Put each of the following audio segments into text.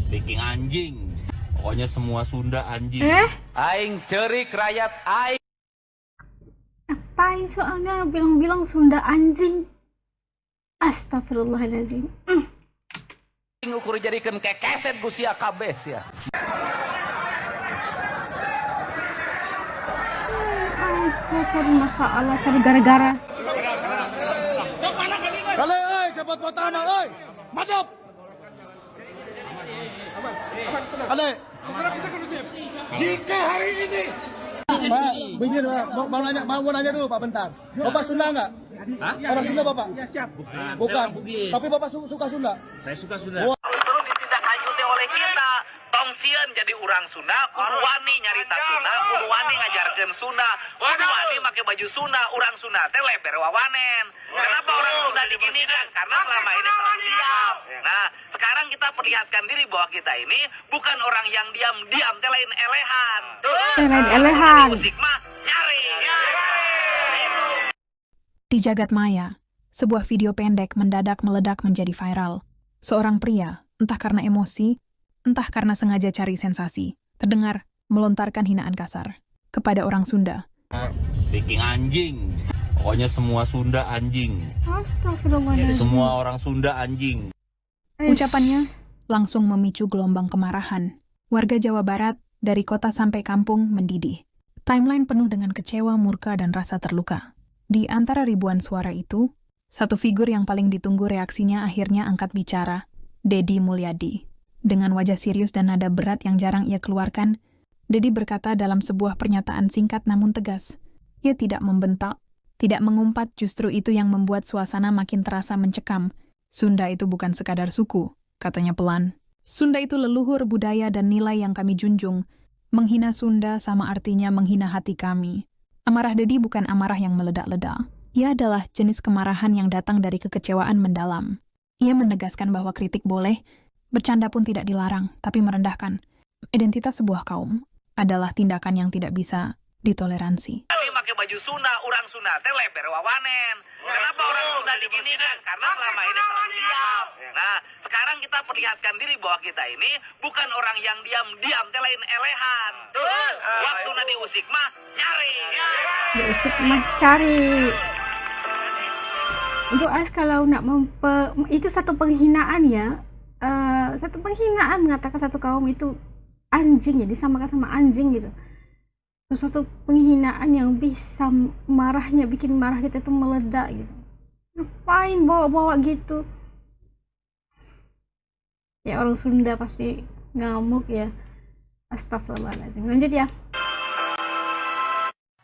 Bikin anjing. Pokoknya semua Sunda anjing. Aing cerik rakyat aing. Apain soalnya bilang-bilang Sunda anjing? Astagfirullahaladzim. Aing ukur jadikan kekeset ku sia kabeh sia. Cari masalah, cari gara-gara. Kali, cepat pertama, masuk. Kali. Jika hari ini, Pak, begini Pak, mau nanya dulu Pak bentar. Bapak Sunda nggak? Orang Sunda Bapak? Ya, siap. Bukan. Tapi Bapak suka Sunda? Saya suka Sunda. Terus ditindaklanjuti oleh kita. Tongsian jadi orang Sunda, kudu wani nyarita Sunda, kudu wani ngajarkeun Sunda, kudu wani make baju Sunda, orang Sunda teh leber wawanen. Kenapa orang Sunda diginikan? Karena selama ini selalu diam. Nah, sekarang kita perlihatkan diri bahwa kita ini bukan orang yang diam teh lain elehan. Lain elehan. Musik mah nyari. Di jagat maya, sebuah video pendek mendadak meledak menjadi viral. Seorang pria, entah karena emosi, entah karena sengaja cari sensasi, terdengar melontarkan hinaan kasar kepada orang Sunda. Bikin anjing. Pokoknya semua Sunda anjing. Astagfirullahaladzim. Semua orang Sunda anjing. Ucapannya langsung memicu gelombang kemarahan. Warga Jawa Barat dari kota sampai kampung mendidih. Timeline penuh dengan kecewa, murka, dan rasa terluka. Di antara ribuan suara itu, satu figur yang paling ditunggu reaksinya akhirnya angkat bicara, Deddy Mulyadi. Dengan wajah serius dan nada berat yang jarang ia keluarkan, Deddy berkata dalam sebuah pernyataan singkat namun tegas. Ia tidak membentak, tidak mengumpat, justru itu yang membuat suasana makin terasa mencekam. Sunda itu bukan sekadar suku, katanya pelan. Sunda itu leluhur, budaya, dan nilai yang kami junjung. Menghina Sunda sama artinya menghina hati kami. Amarah Deddy bukan amarah yang meledak-ledak. Ia adalah jenis kemarahan yang datang dari kekecewaan mendalam. Ia menegaskan bahwa kritik boleh, bercanda pun tidak dilarang, tapi merendahkan identitas sebuah kaum adalah tindakan yang tidak bisa ditoleransi. Kami pakai baju Sunda, orang Sunda teh leber wawanen. Kenapa orang Sunda diginikan? Karena selama ini selalu diam. Nah, sekarang kita perlihatkan diri bahwa kita ini bukan orang yang diam teh lain elehan. Waktu nadi usik mah nyari. Diusik mah cari. Untuk As kalau nak itu satu penghinaan ya. Satu penghinaan mengatakan satu kaum itu anjing ya, disamakan sama anjing gitu. Terus satu penghinaan yang bisa bikin marah kita itu meledak gitu. Ngapain bawa-bawa gitu? Ya orang Sunda pasti ngamuk ya. Astagfirullahaladzim. Lanjut ya.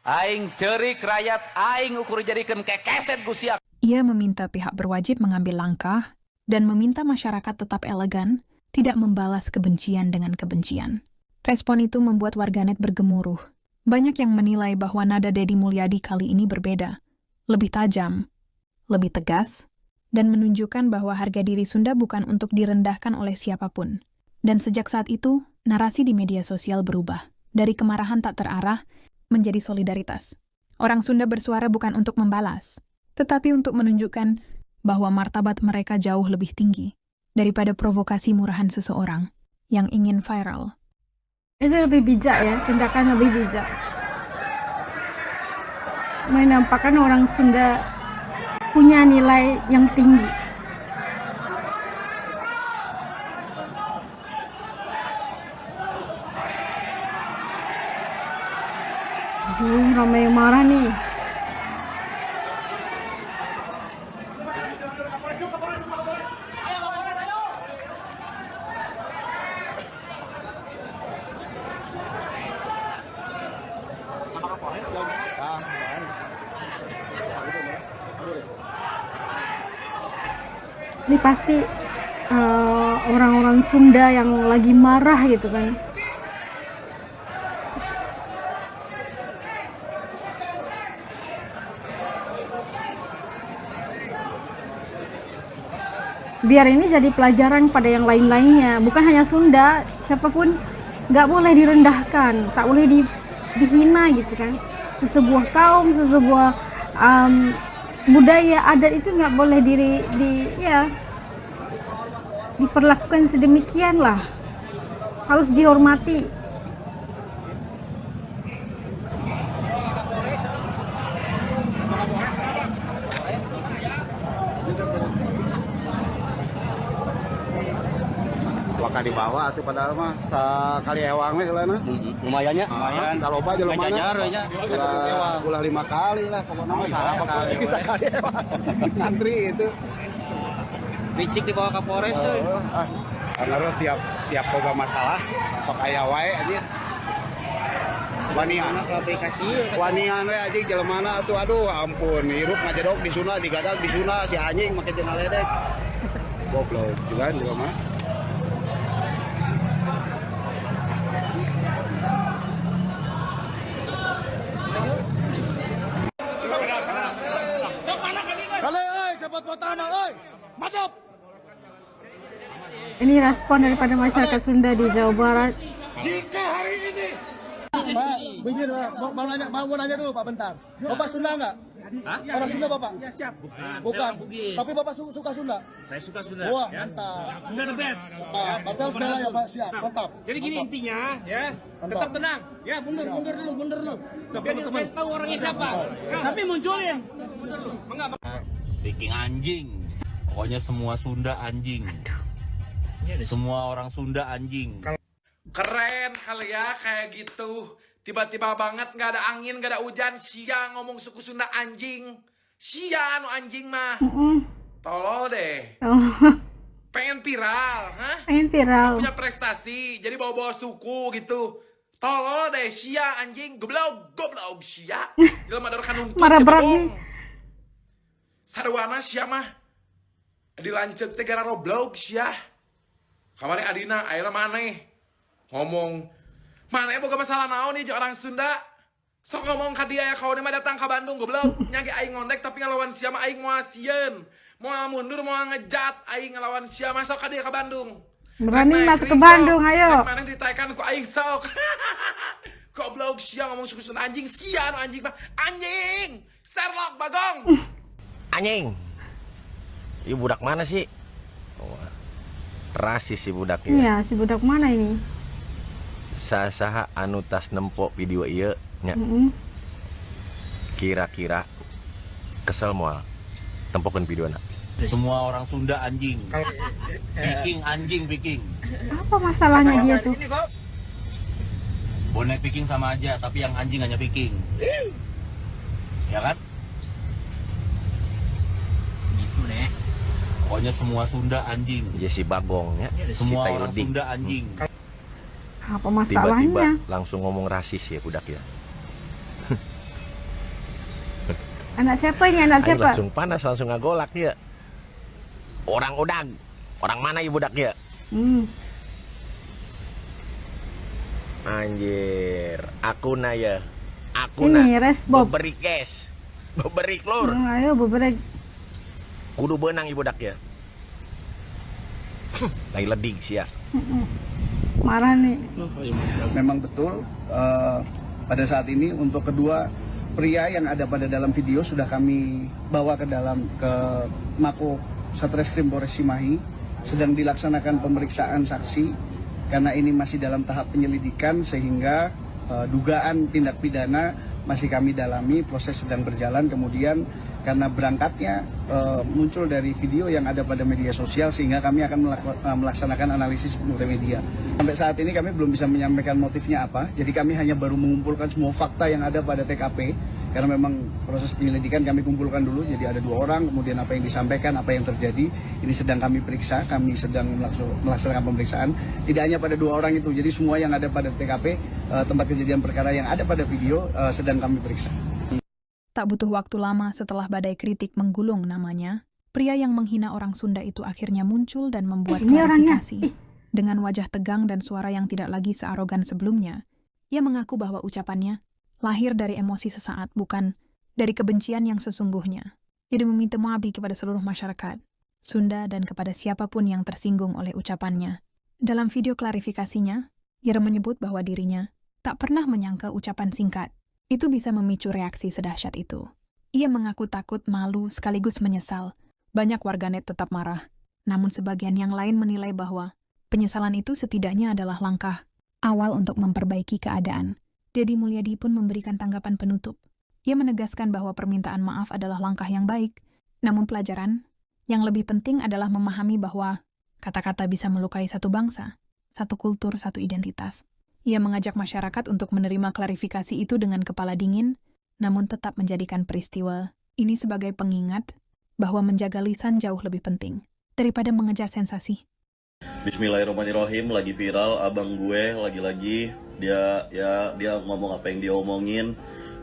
Aing cerik rakyat aing ukur jadikan kekeset ku sia. Ia meminta pihak berwajib mengambil langkah dan meminta masyarakat tetap elegan, tidak membalas kebencian dengan kebencian. Respon itu membuat warganet bergemuruh. Banyak yang menilai bahwa nada Deddy Mulyadi kali ini berbeda, lebih tajam, lebih tegas, dan menunjukkan bahwa harga diri Sunda bukan untuk direndahkan oleh siapapun. Dan sejak saat itu, narasi di media sosial berubah, dari kemarahan tak terarah menjadi solidaritas. Orang Sunda bersuara bukan untuk membalas, tetapi untuk menunjukkan bahwa martabat mereka jauh lebih tinggi daripada provokasi murahan seseorang yang ingin viral. Itu lebih bijak ya, tindakan lebih bijak. Menampakkan orang Sunda punya nilai yang tinggi. Ramai yang marah nih. Ini pasti orang-orang Sunda yang lagi marah gitu kan. Biar ini jadi pelajaran pada yang lain-lainnya, bukan hanya Sunda, siapapun nggak boleh direndahkan, tak boleh dihina gitu kan. Sesebuah kaum, sesebuah budaya adat itu nggak boleh diperlakukan sedemikian lah. harus dihormati. Waka di bawah tuh padahal mah sekali ewang we heula na. Lumayannya. Lumayan kalau apa jelema mah. Jajar we nya. Ulah 5 kali lah pokoknya mah sekali ewang. Ngantri itu. Licik dibawa ke Polres euy. Karena tiap boga masalah sok aya wae anjir. Wanian. Wanian we anjing jelemana atuh aduh ampun hirup ngajedok di suna digadag di suna si anjing make cenah ledek. Goblok juga mah. Kali euy cepet pertama euy. Mantap. Ini respon daripada masyarakat Sunda di Jawa Barat. Jika hari ini Pak, begini Pak, mau nanya dulu Pak bentar. Bapak Sunda enggak? Hah? Orang Sunda Bapak? Ya, siap. Bukan. Saya orang Bugis. Tapi Bapak suka Sunda? Saya suka Sunda. Wah, ya. mantap. Sunda the best. Bapak harus bela ya Pak, siap. Nah, Mantap. Jadi gini Mantap. intinya ya, Mantap. tetap tenang. Ya, mundur dulu. Biar tahu orangnya siapa. Tapi munculin. Mundur dulu. Enggak. Viking anjing. Pokoknya semua Sunda anjing. Semua orang Sunda anjing. Keren kali ya kayak gitu. Tiba-tiba banget nggak ada angin, nggak ada hujan, siang ngomong suku Sunda anjing. Sia no anjing mah. Tolol deh. Oh, Pengen viral, hah? pengen viral. Punya prestasi, jadi bawa-bawa suku gitu. Tolol deh, sia anjing. Goblok sia. Jelema mador kanung tuh Marah sia berat babong. nih. Sarwana sia mah. Dilanceuk teh gara roblog sia. Kamari adina ayeuna maneh ngomong maneh boga masalah naon nih jeung orang Sunda. Sok ngomong ka dia ya kawan mah datang ke Bandung goblok. Nya ge aing ngondek tapi ngelawan sia mah aing moal sieun. Moal mundur moal ngejat aing ngelawan sia mah sok ka dia ke Bandung. Berani Rek masuk ke naik Bandung, sok. ayo. Rek maneh ditaekan ku aing sok. Goblok sia ngomong suku Sunda anjing sia no anjing mah anjing. Sherlock Bagong. Anjing. Ini budak mana sih? Oh, rasis si budaknya. Iya, si budak mana ini? Saha anu tas nempo video ieu nya. Kira-kira kesel moal tempokeun videona. Semua orang Sunda anjing. Viking anjing Viking. Apa masalahnya dia tuh? Bonek Viking sama aja, tapi yang anjing hanya Viking. Ya kan? Gitu deh. Pokoknya semua Sunda anjing. Ya si Bagongnya, Semua si orang Tailedik. Sunda anjing. Apa Tiba-tiba masalahnya? langsung ngomong rasis ya budak ya. Anak siapa ini? Anak Aing siapa? langsung panas, langsung ngagolak ya. Orang udag. Orang mana ya budak ya? Anjir, aku na ya. Aku na. Ini resbob. Beberi kes. Beberi lur. Ayo beberek. Kudu benang ibu dak ya. Lagi ledik sih ya. Marah nih. Memang betul pada saat ini untuk kedua pria yang ada pada dalam video sudah kami bawa ke Mako Satreskrim Polres Cimahi, sedang dilaksanakan pemeriksaan saksi karena ini masih dalam tahap penyelidikan sehingga dugaan tindak pidana masih kami dalami, proses sedang berjalan. Kemudian karena berangkatnya muncul dari video yang ada pada media sosial sehingga kami akan melaksanakan analisis multimedia. Sampai saat ini kami belum bisa menyampaikan motifnya apa, jadi kami hanya baru mengumpulkan semua fakta yang ada pada TKP karena memang proses penyelidikan kami kumpulkan dulu, jadi ada 2 orang, kemudian apa yang disampaikan, apa yang terjadi, ini sedang kami periksa, kami sedang melaksanakan pemeriksaan, tidak hanya pada 2 orang itu, jadi semua yang ada pada TKP, tempat kejadian perkara yang ada pada video sedang kami periksa. Tak butuh waktu lama setelah badai kritik menggulung namanya, pria yang menghina orang Sunda itu akhirnya muncul dan membuat Ini orangnya. klarifikasi. Dengan wajah tegang dan suara yang tidak lagi searogan sebelumnya, ia mengaku bahwa ucapannya lahir dari emosi sesaat, bukan dari kebencian yang sesungguhnya. Ia meminta maaf kepada seluruh masyarakat Sunda dan kepada siapapun yang tersinggung oleh ucapannya. Dalam video klarifikasinya, ia menyebut bahwa dirinya tak pernah menyangka ucapan singkat itu bisa memicu reaksi sedahsyat itu. Ia mengaku takut, malu, sekaligus menyesal. Banyak warganet tetap marah, namun sebagian yang lain menilai bahwa penyesalan itu setidaknya adalah langkah awal untuk memperbaiki keadaan. Deddy Mulyadi pun memberikan tanggapan penutup. Ia menegaskan bahwa permintaan maaf adalah langkah yang baik, namun pelajaran yang lebih penting adalah memahami bahwa kata-kata bisa melukai satu bangsa, satu kultur, satu identitas. Ia mengajak masyarakat untuk menerima klarifikasi itu dengan kepala dingin, namun tetap menjadikan peristiwa ini sebagai pengingat bahwa menjaga lisan jauh lebih penting daripada mengejar sensasi. Bismillahirrahmanirrahim, lagi viral abang gue lagi-lagi dia ngomong apa yang dia omongin.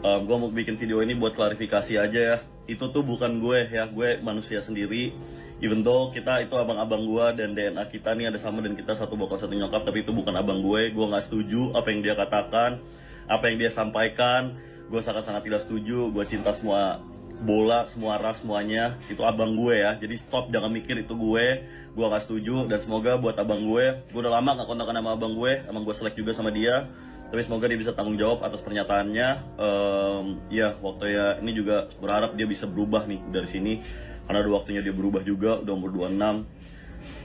Gue mau bikin video ini buat klarifikasi aja ya. Itu tuh bukan gue ya, gue manusia sendiri. Even though kita itu abang-abang gue dan DNA kita nih ada sama dan kita satu bokap satu nyokap, tapi itu bukan abang gue. Gue nggak setuju apa yang dia katakan, apa yang dia sampaikan. Gue sangat-sangat tidak setuju. Gue cinta semua bola, semua ras, semuanya. Itu abang gue ya. Jadi stop, jangan mikir itu gue gak setuju. Dan semoga buat abang gue udah lama gak kontakan sama abang gue selek juga sama dia. Tapi semoga dia bisa tanggung jawab atas pernyataannya. Ya waktu ya ini juga berharap dia bisa berubah nih dari sini, karena ada waktunya dia berubah juga, udah umur 26.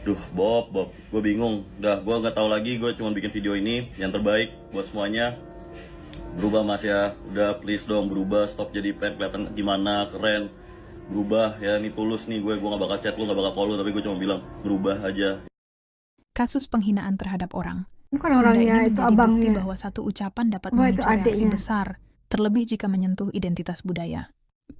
Duh Bob, gue bingung. Udah, gue gak tahu lagi, gue cuma bikin video ini yang terbaik buat semuanya. Berubah mas ya, udah please dong berubah, stop jadi pengen kelihatan gimana, keren. Berubah ya, ini tulus nih gue gak bakal chat lu, gak bakal call lu, tapi gue cuma bilang berubah aja. Kasus penghinaan terhadap orang. Bukan Sunda orangnya, ini itu menjadi bukti abangnya. bahwa satu ucapan dapat Wah, itu memicu reaksi adiknya. besar, terlebih jika menyentuh identitas budaya.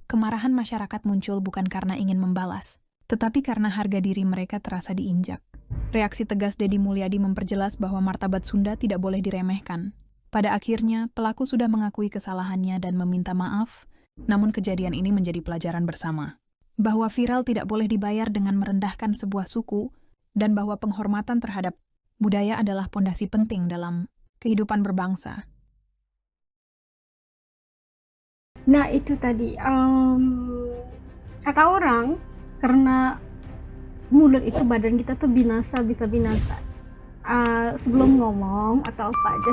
Kemarahan masyarakat muncul bukan karena ingin membalas, tetapi karena harga diri mereka terasa diinjak. Reaksi tegas Deddy Mulyadi memperjelas bahwa martabat Sunda tidak boleh diremehkan. Pada akhirnya, pelaku sudah mengakui kesalahannya dan meminta maaf, namun kejadian ini menjadi pelajaran bersama. Bahwa viral tidak boleh dibayar dengan merendahkan sebuah suku, dan bahwa penghormatan terhadap budaya adalah pondasi penting dalam kehidupan berbangsa. Nah itu tadi, kata orang, karena mulut itu badan kita tuh bisa binasa. Sebelum ngomong atau apa aja,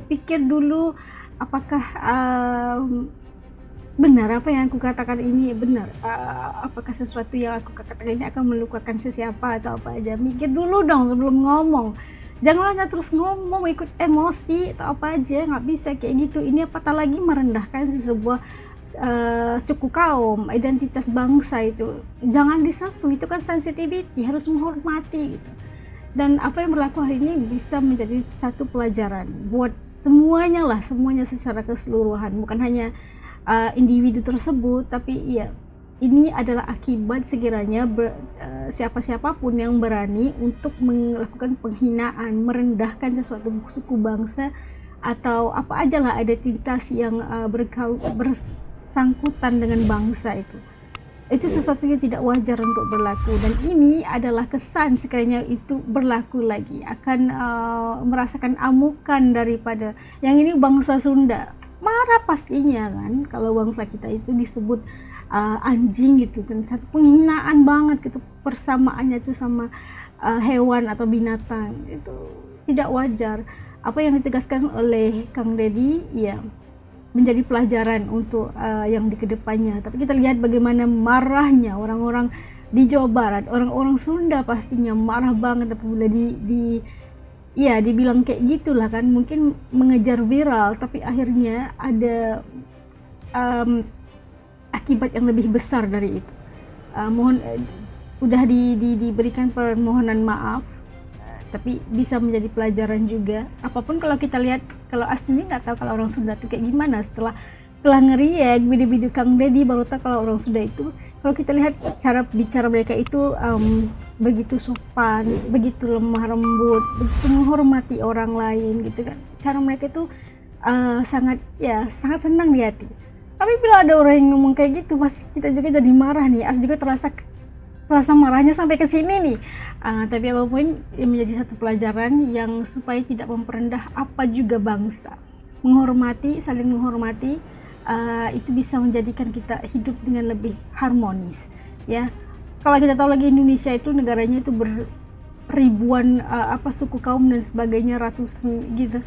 pikir dulu apakah benar apa yang aku katakan ini benar, apakah sesuatu yang aku katakan ini akan melukakan sesiapa atau apa aja. Mikir dulu dong sebelum ngomong, jangan hanya terus ngomong ikut emosi atau apa aja, nggak bisa kayak gitu. Ini apatah lagi merendahkan sebuah suku kaum, identitas bangsa. Itu jangan disatu, itu kan sensitivity, harus menghormati gitu. Dan apa yang berlaku hari ini bisa menjadi satu pelajaran buat semuanya secara keseluruhan, bukan hanya individu tersebut, tapi ya ini adalah akibat sekiranya siapa-siapapun yang berani untuk melakukan penghinaan, merendahkan sesuatu suku bangsa atau apa aja lah identitas yang bersangkutan dengan bangsa itu sesuatu yang tidak wajar untuk berlaku. Dan ini adalah kesan sekiranya itu berlaku lagi, akan merasakan amukan daripada yang ini bangsa Sunda. Marah pastinya kan kalau bangsa kita itu disebut anjing gitu kan, satu penghinaan banget gitu, persamaannya itu sama hewan atau binatang, itu tidak wajar. Apa yang ditegaskan oleh Kang Deddy ya menjadi pelajaran untuk yang di kedepannya. Tapi kita lihat bagaimana marahnya orang-orang di Jawa Barat, orang-orang Sunda pastinya marah banget apabila dibilang kayak gitulah kan, mungkin mengejar viral, tapi akhirnya ada akibat yang lebih besar dari itu. Udah diberikan permohonan maaf, tapi bisa menjadi pelajaran juga. Apapun kalau kita lihat, kalau aslinya nggak tahu kalau orang Sunda itu kayak gimana, setelah ngeriak video-video Kang Deddy baru tahu kalau orang Sunda itu, kalau kita lihat cara bicara mereka itu begitu sopan, begitu lemah lembut, begitu menghormati orang lain gitu kan. Cara mereka itu sangat senang di hati. Tapi bila ada orang yang ngomong kayak gitu, pasti kita juga jadi marah nih. As juga terasa marahnya sampai ke sini nih. Tapi apapun yang menjadi satu pelajaran yang supaya tidak memperendah apa juga bangsa. Menghormati, saling menghormati, itu bisa menjadikan kita hidup dengan lebih harmonis. Ya, kalau kita tahu lagi Indonesia itu negaranya itu beribuan suku kaum dan sebagainya, ratusan gitu.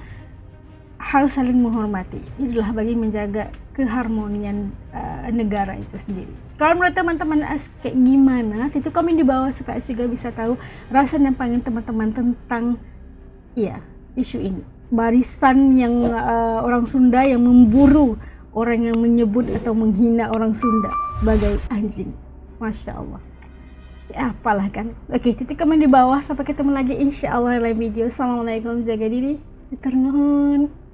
Harus saling menghormati. Itulah bagi menjaga keharmonian negara itu sendiri. Kalau menurut teman-teman kayak gimana, itu komen di bawah supaya juga bisa tahu rasa dan pandangan teman-teman tentang isu ini. Barisan yang orang Sunda yang memburu orang yang menyebut atau menghina orang Sunda sebagai anjing. Masya Allah. Ya apalah kan. Oke, ketika komen di bawah. Sampai ketemu lagi insya Allah dalam video. Assalamualaikum, jaga diri. Ternuhun.